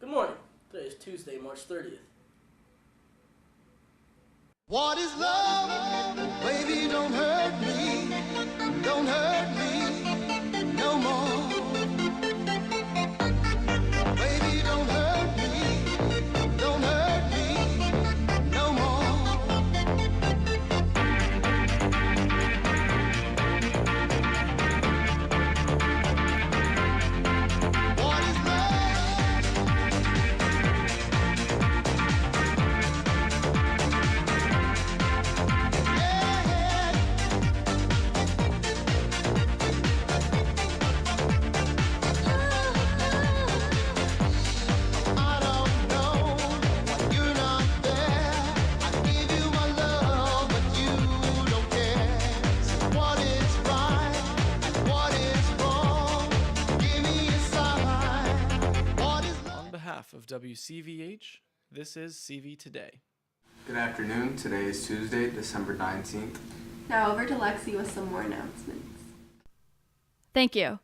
Good morning. Today is Tuesday, March 30th. What is love? Baby, don't hurt me. Don't hurt me no more. Baby, don't hurt me. Don't hurt me no more. What is of WCVH, this is CV Today. Good afternoon. Today is Tuesday, December 19th. Now over to Lexi with some more announcements. Thank you.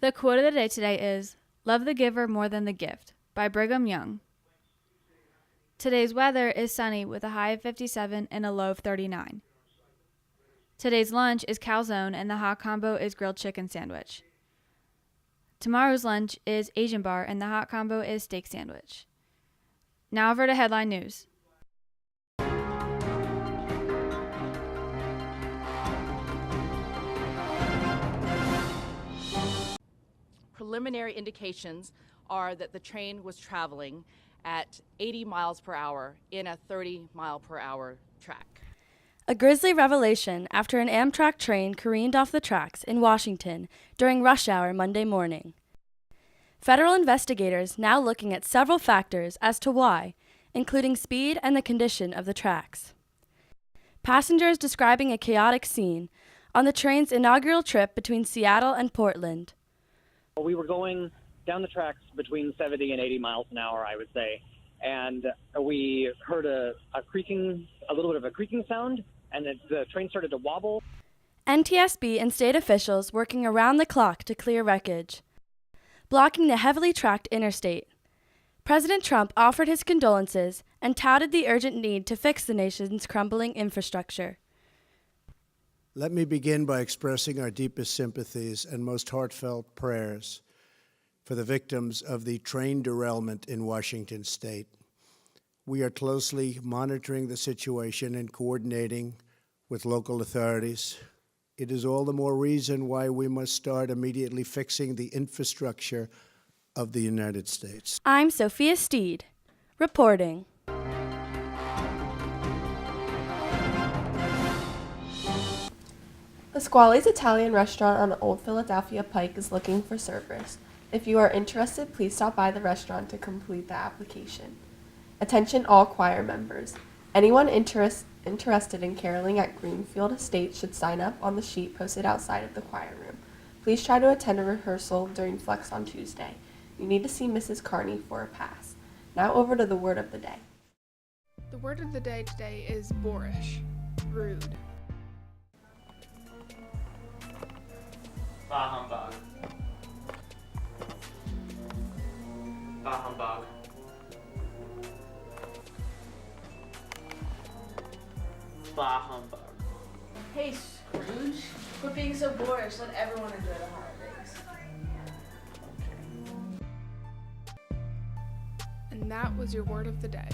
The quote of the day today is, "Love the giver more than the gift," by Brigham Young. Today's weather is sunny with a high of 57 and a low of 39. Today's lunch is calzone and the hot combo is grilled chicken sandwich. Tomorrow's lunch is Asian bar and the hot combo is steak sandwich. Now over to headline news. Preliminary indications are that the train was traveling at 80 miles per hour in a 30 mile per hour track. A grisly revelation after an Amtrak train careened off the tracks in Washington during rush hour Monday morning. Federal investigators now looking at several factors as to why, including speed and the condition of the tracks. Passengers describing a chaotic scene on the train's inaugural trip between Seattle and Portland. We were going down the tracks between 70 and 80 miles an hour, I would say, and we heard a little bit of a creaking sound, and the train started to wobble. NTSB and state officials working around the clock to clear wreckage, blocking the heavily tracked interstate. President Trump offered his condolences and touted the urgent need to fix the nation's crumbling infrastructure. Let me begin by expressing our deepest sympathies and most heartfelt prayers for the victims of the train derailment in Washington state. We are closely monitoring the situation and coordinating with local authorities. It is all the more reason why we must start immediately fixing the infrastructure of the United States. I'm Sophia Steed, reporting. The Squally's Italian restaurant on Old Philadelphia Pike is looking for servers. If you are interested, please stop by the restaurant to complete the application. Attention all choir members. Anyone interested in caroling at Greenfield Estate should sign up on the sheet posted outside of the choir room. Please try to attend a rehearsal during Flex on Tuesday. You need to see Mrs. Carney for a pass. Now over to the word of the day. The word of the day today is boorish, rude. Bah humbug. Bah humbug. Bah humbug. Hey Scrooge, quit being so boorish. Let everyone enjoy the holidays. And that was your word of the day.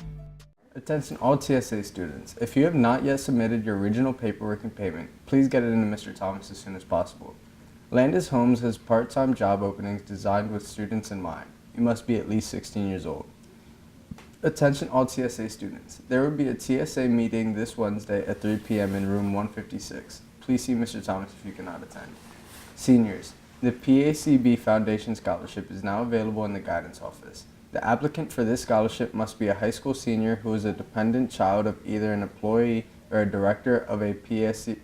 Attention all TSA students. If you have not yet submitted your original paperwork and payment, please get it into Mr. Thomas as soon as possible. Landis Homes has part-time job openings designed with students in mind. You must be at least 16 years old. Attention all TSA students. There will be a TSA meeting this Wednesday at 3 p.m. in room 156. Please see Mr. Thomas if you cannot attend. Seniors. The PACB Foundation Scholarship is now available in the guidance office. The applicant for this scholarship must be a high school senior who is a dependent child of either an employee or a director of a PACB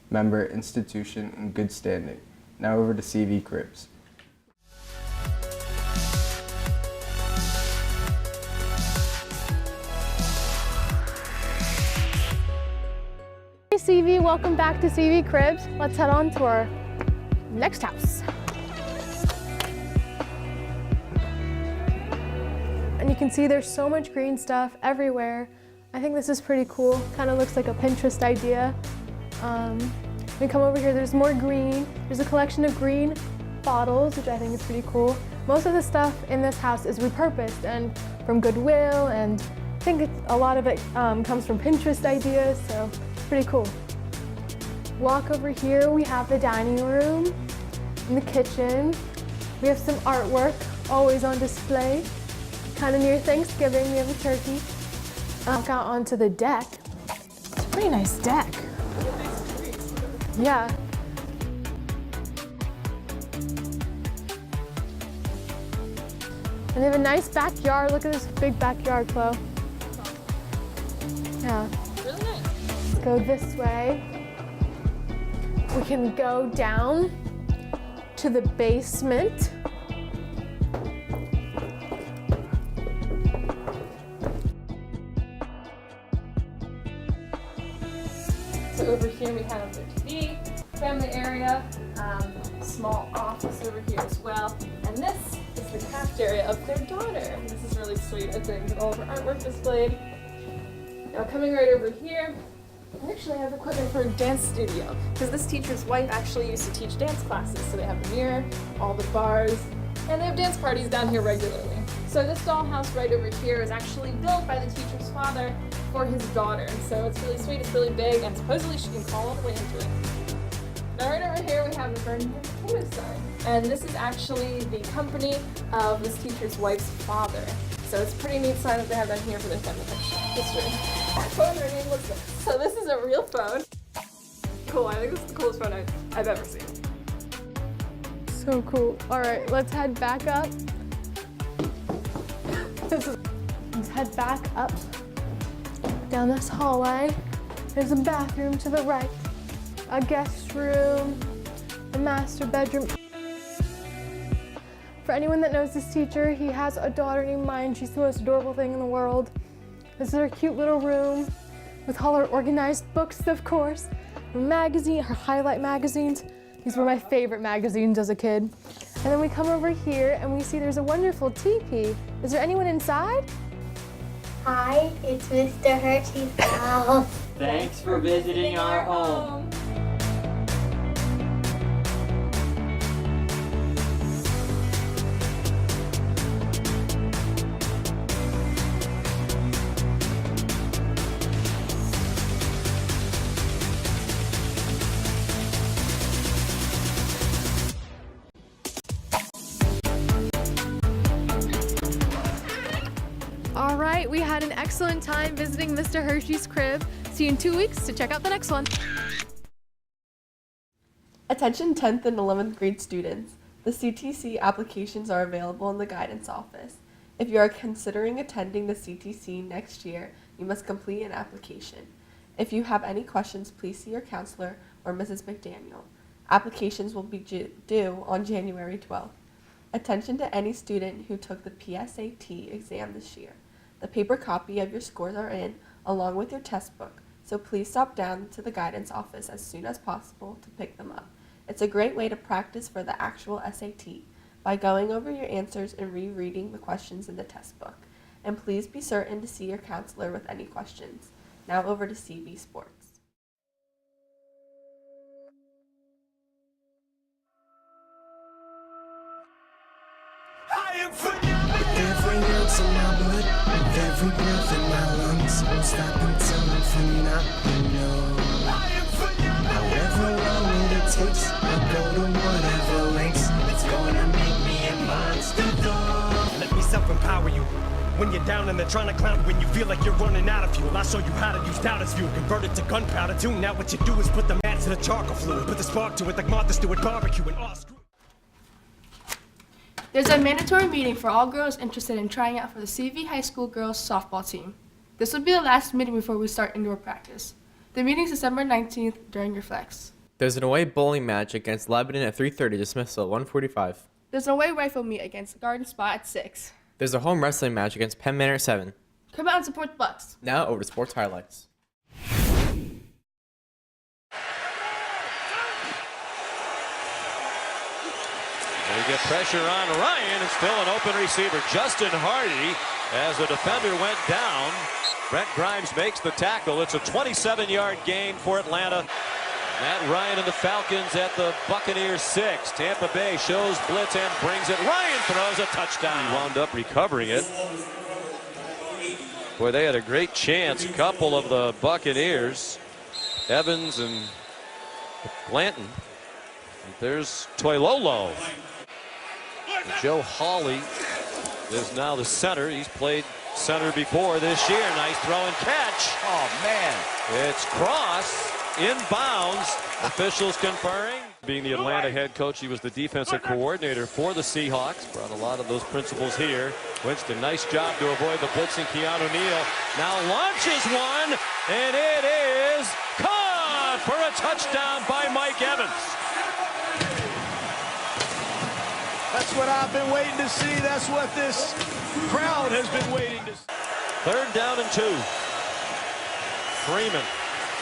member institution in good standing. Now over to CV Cribs. Hey CV, welcome back to CV Cribs. Let's head on to our next house. You can see there's so much green stuff everywhere. I think this is pretty cool. Kind of looks like a Pinterest idea. We come over here, there's more green. There's a collection of green bottles, which I think is pretty cool. Most of the stuff in this house is repurposed and from Goodwill, and I think a lot of it comes from Pinterest ideas, so it's pretty cool. Walk over here, we have the dining room and the kitchen. We have some artwork always on display. Kind of near Thanksgiving, we have a turkey. Walk out onto the deck. It's a pretty nice deck. Yeah. And they have a nice backyard. Look at this big backyard, Chloe. Yeah. Really nice. Let's go this way. We can go down to the basement. So over here we have the TV, family area, small office over here as well. And this is the cafeteria of their daughter. This is really sweet, I think, with all of her artwork displayed. Now coming right over here, we actually have equipment for a dance studio, because this teacher's wife actually used to teach dance classes. So they have a mirror, all the bars, and they have dance parties down here regularly. So this dollhouse right over here is actually built by the teacher's father for his daughter. So it's really sweet, it's really big, and supposedly she can crawl all the way into it. Now right over here we have the Birmingham Potato sign. And this is actually the company of this teacher's wife's father. So it's a pretty neat sign that they have down here for their family history. Our phone ringing, what's this? So this is a real phone. Cool, I think this is the coolest phone I've ever seen. So cool. All right, let's head back up. Let's head back up down this hallway. There's a bathroom to the right, a guest room, a master bedroom. For anyone that knows this teacher, he has a daughter named Maya. She's the most adorable thing in the world. This is her cute little room with all her organized books, of course, her magazine, her highlight magazines. These were my favorite magazines as a kid. And then we come over here and we see there's a wonderful teepee. Is there anyone inside? Hi, it's Mr. Hershey's house. Thanks for visiting our home. All right, we had an excellent time visiting Mr. Hershey's crib. See you in 2 weeks to check out the next one. Attention 10th and 11th grade students. The CTC applications are available in the guidance office. If you are considering attending the CTC next year, you must complete an application. If you have any questions, please see your counselor or Mrs. McDaniel. Applications will be due on January 12th. Attention to any student who took the PSAT exam this year. The paper copy of your scores are in, along with your test book, so please stop down to the guidance office as soon as possible to pick them up. It's a great way to practice for the actual SAT by going over your answers and rereading the questions in the test book. And please be certain to see your counselor with any questions. Now over to CV Sports. With every ounce of my blood, with every breath in my lungs, won't stop until I'm phenomenal. However long it takes, I'll go to whatever lengths. It's gonna make me a monster dog. Let me self-empower you. When you're down and they're trying to clown, when you feel like you're running out of fuel, I show you how to use doubt as fuel. Convert it to gunpowder too. Now what you do is put the match to the charcoal fluid, put the spark to it like Martha Stewart barbecue and all screw. There's a mandatory meeting for all girls interested in trying out for the CV High School girls softball team. This will be the last meeting before we start indoor practice. The meeting is December 19th during your flex. There's an away bowling match against Lebanon at 3:30, dismissal at 1:45. There's an away rifle meet against the Garden Spot at 6. There's a home wrestling match against Penn Manor at 7. Come out and support the Bucks. Now over to sports highlights. They get pressure on Ryan, and still an open receiver. Justin Hardy as the defender went down. Brent Grimes makes the tackle. It's a 27-yard gain for Atlanta. Matt Ryan and the Falcons at the Buccaneers 6. Tampa Bay shows blitz and brings it. Ryan throws a touchdown. He wound up recovering it. Boy, they had a great chance. A couple of the Buccaneers, Evans and Blanton. There's Toilolo. Joe Hawley is now the center. He's played center before this year. Nice throw and catch. Oh, man. It's Cross inbounds. Officials conferring. Being the Atlanta head coach, he was the defensive coordinator for the Seahawks. Brought a lot of those principles here. Winston, nice job to avoid the blitzing. Keanu Neal now launches one, and it is caught for a touchdown by Mike Evans. That's what I've been waiting to see. That's what this crowd has been waiting to see. 3rd down and 2. Freeman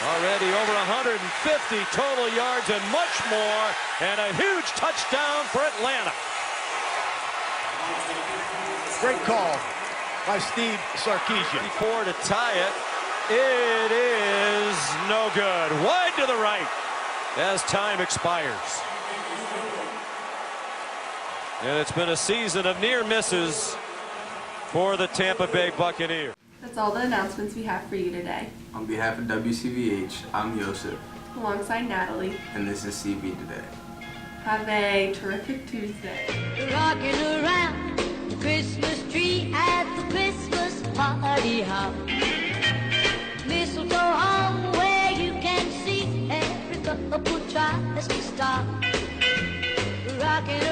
already over 150 total yards and much more, and a huge touchdown for Atlanta. Great call by Steve Sarkisian. 4 to tie it. It is no good. Wide to the right as time expires. And it's been a season of near misses for the Tampa Bay Buccaneers. That's all the announcements we have for you today. On behalf of WCVH, I'm Yosef. Alongside Natalie. And this is CB Today. Have a terrific Tuesday. Rocking around the Christmas tree at the Christmas party hop. Mistletoe hung where you can see every couple tries to stop. Rocking